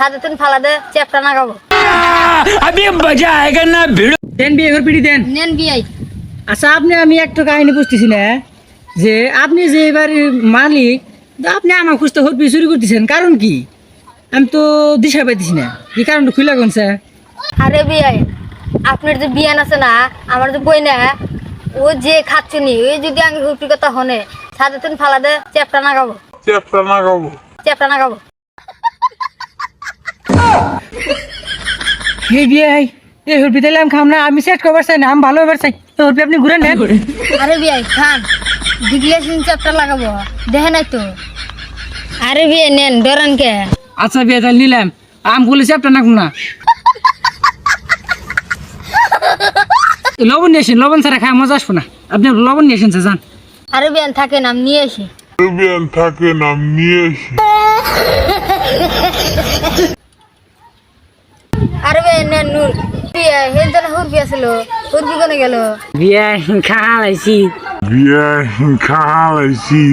সাথে তুমি ফালা দে চ্যাপটা না খাবো अभी मजा आएगा ना भिड़ो দেন বিয়ে এবার পিড়ি দেন। নেন বিয়াই আচ্ছা আপনি আমি একটা কাহিনী বুঝতেছি না যে আপনি যে বাড়ির মালিক তো আপনি আমার খুঁজতে হরপি চুরি করতেছেন কারণ কি? আমি তো দিশা পাইতেছি না কি কারণটা খুলে কোন স্যার? আরে বিয়াই আপনার যে বিয়ান আছে না আমার যে বই না ও যে খাচ্ছনি ওই যদি আমি হুপি কথা হনে সাথে তুমি ফালা দে চ্যাপটা না খাবো চ্যাপটা না খাবো এই বিয়ে এই হরপি তাহলে আমি খাম না, আমি সেট করবার চাই না, আমি ভালো হবার চাই। এই হরপি আপনি ঘুরে নেন। আরে বিয়াই খান দিগলে চ্যাপটা লাগাবো দেখে নাই তো আরে বিয়ে নেন ডরান কে আচ্ছা বিয়ে তাহলে নিলাম, আম গুলো চ্যাপটা নাকুম না। লবণ নিয়েছেন, লবণ ছাড়া খায় মজা আসবো না, আপনি লবণ নিয়েছেন যান। আরে বিয়ান থাকেন আমি নিয়ে আসি আরে বিয়ে নেন নূর বিয়ে হেন জন হুরবি আছিল হুরবি কোনে গেল বিয়ে খাওয়াইছি Yeah, Kalaisi.